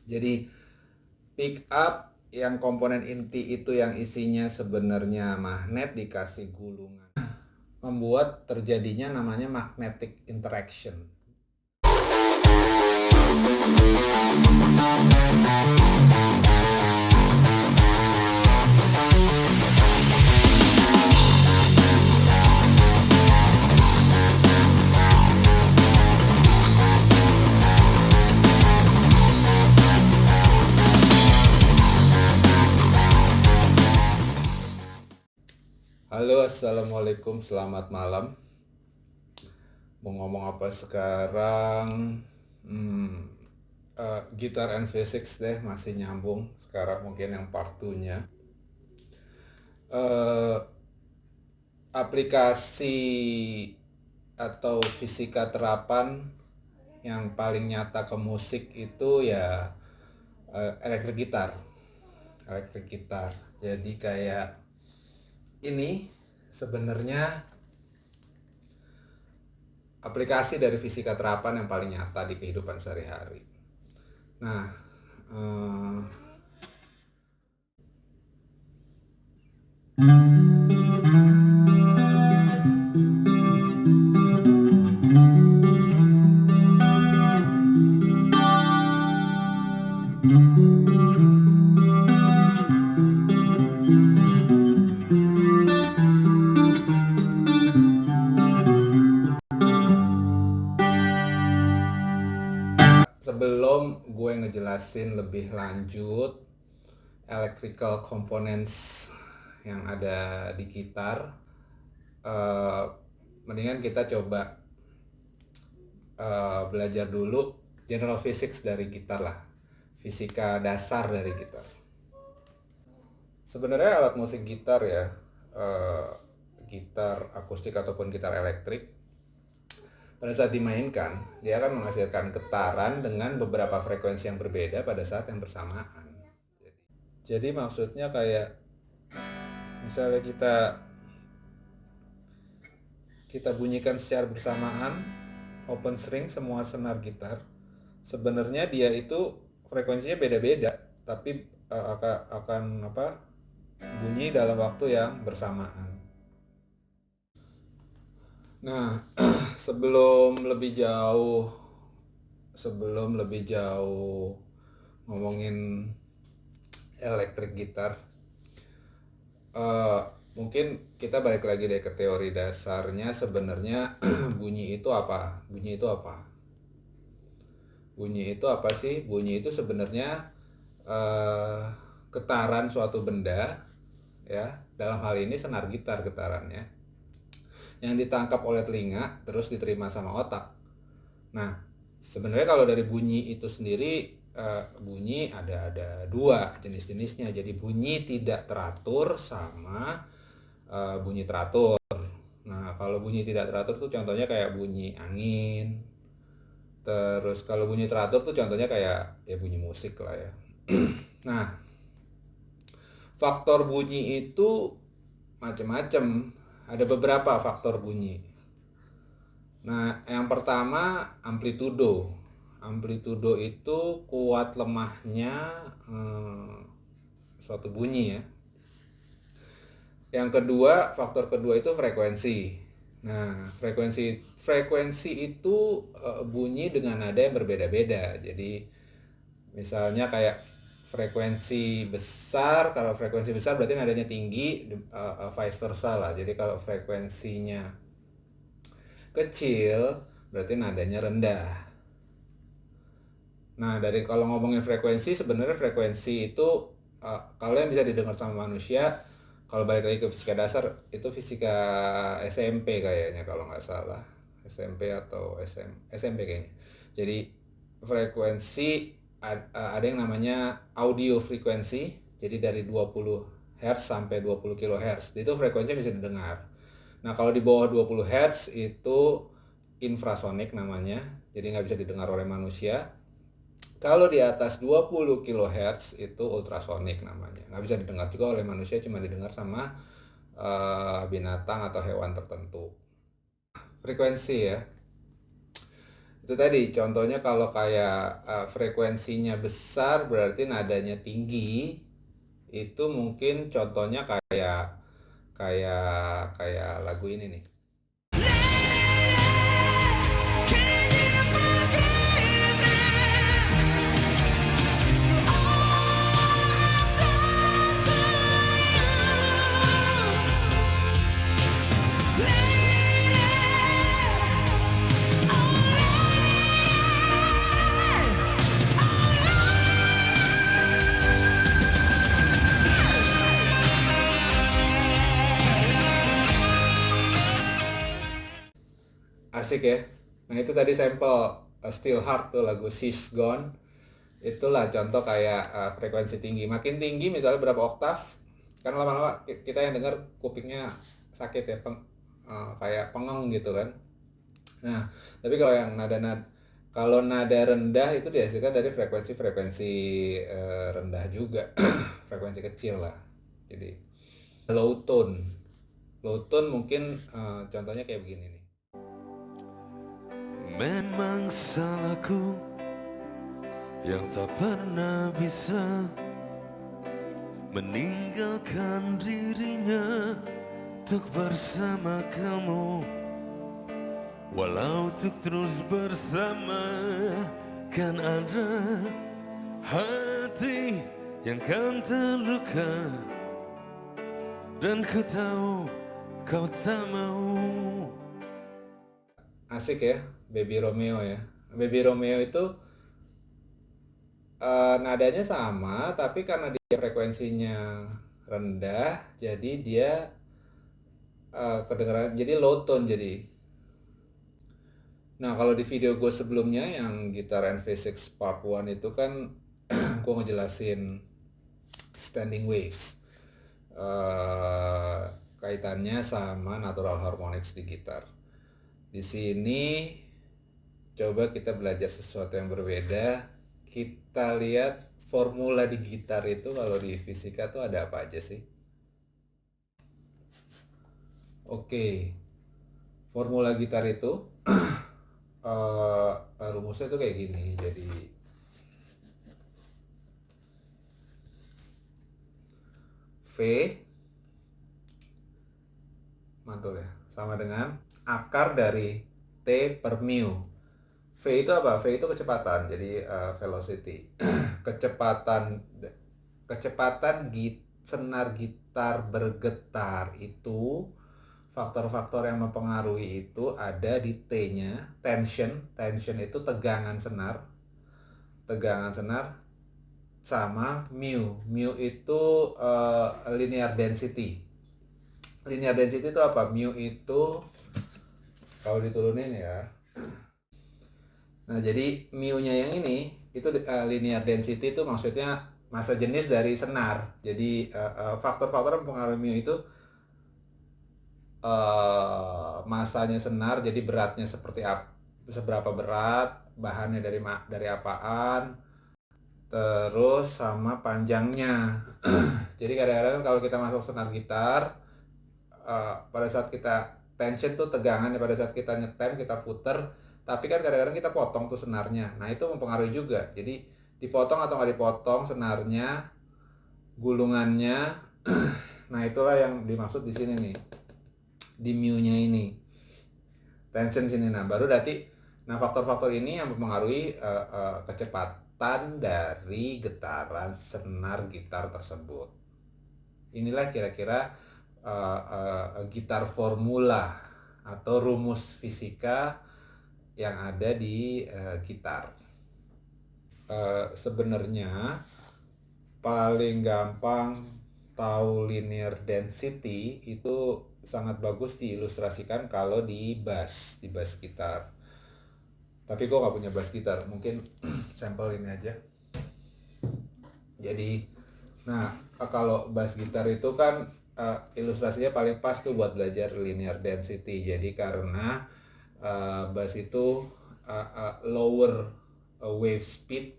Jadi pick up yang komponen inti itu yang isinya sebenarnya magnet dikasih gulungan, membuat terjadinya namanya magnetic interaction. Halo, assalamualaikum, selamat malam. Mau ngomong apa sekarang? Gitar and physics deh, masih nyambung. Sekarang mungkin yang part 2-nya. Eh, aplikasi atau fisika terapan yang paling nyata ke musik itu ya elektrik gitar. Elektrik gitar. Jadi kayak ini sebenarnya aplikasi dari fisika terapan yang paling nyata di kehidupan sehari-hari. Nah, eh, sebelum gue ngejelasin lebih lanjut electrical components yang ada di gitar, eh, mendingan kita coba belajar dulu general physics dari gitar lah, fisika dasar dari gitar. Sebenarnya alat musik gitar ya, eh, gitar akustik ataupun gitar elektrik, pada saat dimainkan dia akan menghasilkan getaran dengan beberapa frekuensi yang berbeda pada saat yang bersamaan. Jadi maksudnya kayak misalnya kita bunyikan secara bersamaan open string semua senar gitar, sebenarnya dia itu frekuensinya beda-beda, tapi akan bunyi dalam waktu yang bersamaan. Nah, sebelum lebih jauh ngomongin elektrik gitar, eh, mungkin kita balik lagi deh ke teori dasarnya. Sebenarnya bunyi itu apa? Bunyi itu apa sih? Bunyi itu sebenarnya eh, getaran suatu benda, ya. Dalam hal ini senar gitar getarannya yang ditangkap oleh telinga terus diterima sama otak. Nah, sebenarnya kalau dari bunyi itu sendiri, bunyi ada dua jenis-jenisnya. Jadi bunyi tidak teratur sama bunyi teratur. Nah, kalau bunyi tidak teratur tuh contohnya kayak bunyi angin. Terus kalau bunyi teratur tuh contohnya kayak ya bunyi musik lah ya. Nah, faktor bunyi itu macam-macam. Ada beberapa faktor bunyi. Nah, yang pertama amplitudo. Amplitudo itu kuat lemahnya suatu bunyi ya. Yang kedua, faktor kedua itu frekuensi. Nah, frekuensi itu bunyi dengan nada yang berbeda-beda. Jadi misalnya kayak frekuensi besar, kalau frekuensi besar berarti nadanya tinggi, vice versa lah. Jadi kalau frekuensinya kecil berarti nadanya rendah. Nah, dari kalau ngomongin frekuensi, sebenarnya frekuensi itu kalau yang bisa didengar sama manusia, kalau balik lagi ke fisika dasar, itu fisika SMP kayaknya kalau nggak salah. SMP atau SMP kayaknya. Jadi frekuensi ada yang namanya audio frekuensi. Jadi dari 20 Hz sampai 20 kHz. Itu frekuensi bisa didengar. Nah, kalau di bawah 20 Hz itu infrasonik namanya. Jadi nggak bisa didengar oleh manusia. Kalau di atas 20 kHz itu ultrasonik namanya. Nggak bisa didengar juga oleh manusia, cuma didengar sama binatang atau hewan tertentu. Frekuensi ya. Itu tadi contohnya kalau kayak frekuensinya besar berarti nadanya tinggi. Itu mungkin contohnya kayak kayak kayak lagu ini nih. Asik ya. Nah itu tadi sampel Still Heart tuh lagu She's Gone. Itulah contoh kayak frekuensi tinggi. Makin tinggi misalnya berapa oktav, kan lama-lama kita yang dengar kupingnya sakit ya, kayak pengeng gitu kan. Nah, tapi kalau yang nada rendah itu dihasilkan dari frekuensi-frekuensi rendah juga, frekuensi kecil lah. Jadi low tone, low tone mungkin contohnya kayak begini nih. Memang salahku yang tak pernah bisa meninggalkan dirinya untuk bersama kamu. Walau untuk terus bersama, kan ada hati yang kan terluka, dan ku tahu kau tak mau. Asik ya, Baby Romeo ya. Baby Romeo itu nadanya sama, tapi karena dia frekuensinya rendah, jadi dia kedengaran jadi low tone jadi. Nah kalau di video gue sebelumnya yang Gitar NV6 Part 1 itu kan gue ngejelasin standing waves, kaitannya sama natural harmonics di gitar. Di sini coba kita belajar sesuatu yang berbeda. Kita lihat formula di gitar itu kalau di fisika tuh ada apa aja sih? Oke, formula gitar itu rumusnya tuh kayak gini. Jadi V mantul ya, sama dengan akar dari T per mu. V itu apa? V itu kecepatan, jadi velocity. kecepatan senar gitar bergetar itu, faktor-faktor yang mempengaruhi itu ada di T-nya, tension. Tension itu tegangan senar sama mu. Mu itu linear density. Linear density itu apa? Mu itu kalau diturunin ya. Nah, jadi mu-nya yang ini itu linear density itu maksudnya massa jenis dari senar. Jadi faktor-faktor yang mempengaruhi mu itu masanya senar, jadi beratnya seberapa berat, bahannya dari apaan, terus sama panjangnya. Jadi kadang-kadang kalau kita masuk senar gitar, pada saat kita tension tuh tegangannya pada saat kita nyetem, kita puter, tapi kan kadang-kadang kita potong tuh senarnya. Nah itu mempengaruhi juga. Jadi dipotong atau nggak dipotong senarnya, gulungannya. Nah itulah yang dimaksud di sini nih, di mu-nya ini, tension sini. Nah baru nanti, nah faktor-faktor ini yang mempengaruhi kecepatan dari getaran senar gitar tersebut. Inilah kira-kira gitar formula atau rumus fisika yang ada di gitar. Sebenarnya paling gampang tahu linear density itu sangat bagus diilustrasikan kalau di bass gitar. Tapi gue gak punya bass gitar, mungkin sampel ini aja. Jadi, nah kalau bass gitar itu kan ilustrasinya paling pas tuh buat belajar linear density. Jadi karena bass itu lower wave speed,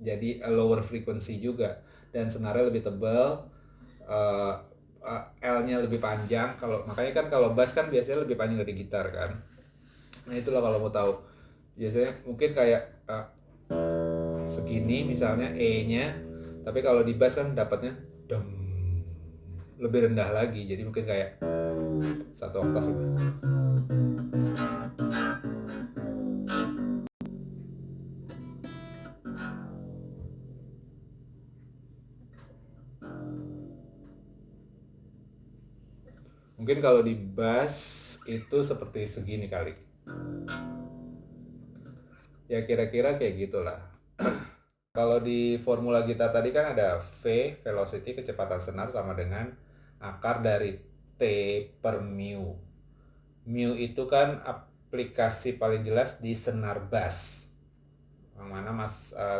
jadi lower frequency juga, dan senarnya lebih tebal, L-nya lebih panjang. Makanya kan kalau bass kan biasanya lebih panjang dari gitar kan. Nah itulah kalau mau tahu. Biasanya mungkin kayak segini misalnya E-nya, tapi kalau di bass kan dapatnya dong lebih rendah lagi, jadi mungkin kayak satu oktav lebih. Mungkin kalau di bass itu seperti segini kali. Ya kira-kira kayak gitulah. Kalau di formula gitar tadi kan ada V, velocity, kecepatan senar sama dengan akar dari T per mu. Mu itu kan aplikasi paling jelas di senar bass. Yang mana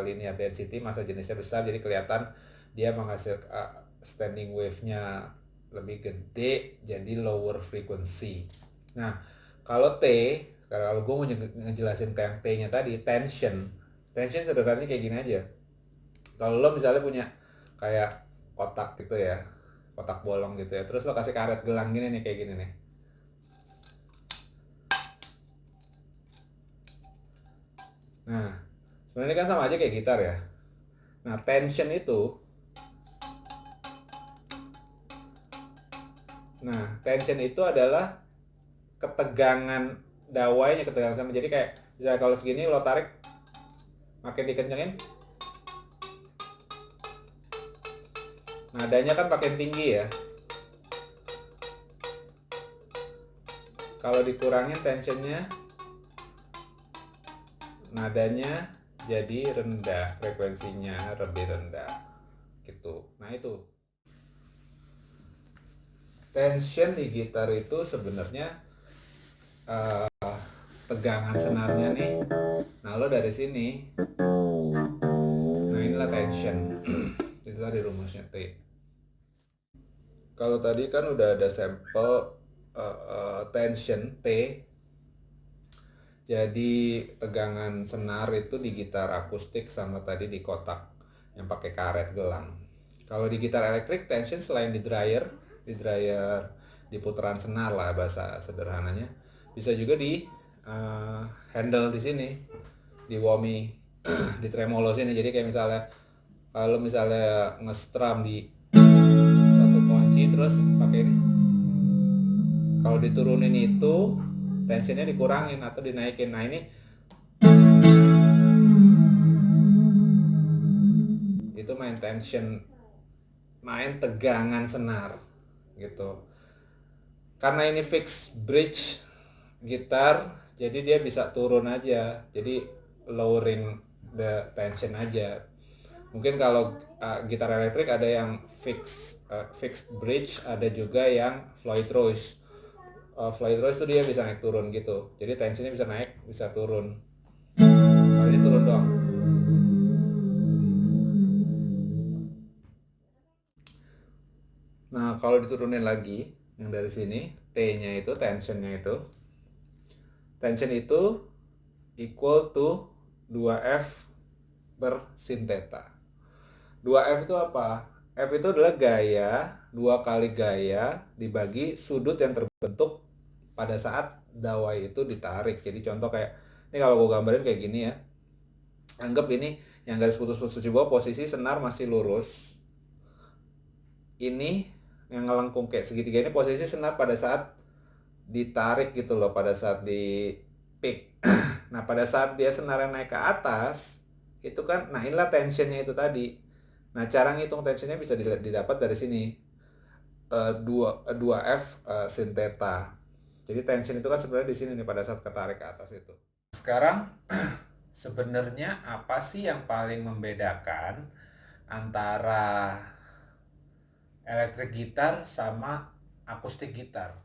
linear density, massa jenisnya besar, jadi kelihatan dia menghasilkan standing wave-nya lebih gede, jadi lower frequency. Nah, kalau T, kalau gue mau ngejelasin kayak T-nya tadi, tension sederhananya kayak gini aja. Kalau lo misalnya punya kayak kotak gitu ya, kotak bolong gitu ya, terus lo kasih karet gelang gini nih, kayak gini nih. Nah, sebenarnya kan sama aja kayak gitar ya. Nah, tension itu adalah ketegangan dawainya, ketegangan sama. Jadi kayak misalnya kalau segini lo tarik, makin dikencengin, nadanya kan makin tinggi ya. Kalau dikurangin tensionnya, nadanya jadi rendah, frekuensinya lebih rendah gitu. Nah itu tension di gitar itu sebenarnya tegangan senarnya nih. Nah lo dari sini, nah inilah tension. Itu tadi rumusnya T. Kalau tadi kan udah ada sampel tension T. Jadi tegangan senar itu di gitar akustik sama tadi di kotak yang pakai karet gelang. Kalau di gitar elektrik tension selain di dryer di putaran senar lah bahasa sederhananya, bisa juga di handle di sini, di whammy, di tremolo sini. Jadi kayak misalnya kalau misalnya nge-strum di satu kunci terus pakai ini, kalau diturunin itu tensionnya dikurangin atau dinaikin. Nah ini itu main tension, main tegangan senar gitu. Karena ini fixed bridge gitar, jadi dia bisa turun aja, jadi lowering the tension aja. Mungkin kalau gitar elektrik ada yang fixed bridge, ada juga yang Floyd Rose. Floyd Rose tuh dia bisa naik turun gitu, jadi tensionnya bisa naik bisa turun. Kalau ini turun doang. Nah kalau diturunin lagi yang dari sini, T-nya itu tensionnya itu, tension itu equal to 2F per sin theta. 2F itu apa? F itu adalah gaya, 2 kali gaya dibagi sudut yang terbentuk pada saat dawai itu ditarik. Jadi contoh kayak, ini kalau gue gambarin kayak gini ya. Anggap ini yang garis putus-putus di bawah, posisi senar masih lurus. Ini yang ngelengkung kayak segitiga, ini posisi senar pada saat ditarik gitu loh, pada saat di pick. Nah pada saat dia senarnya naik ke atas, itu kan, nah inilah tensionnya itu tadi. Nah cara ngitung tensionnya bisa didapat dari sini, 2F sin theta. Jadi tension itu kan sebenarnya di sini nih pada saat ketarik ke atas itu. Sekarang sebenarnya apa sih yang paling membedakan antara elektrik gitar sama akustik gitar?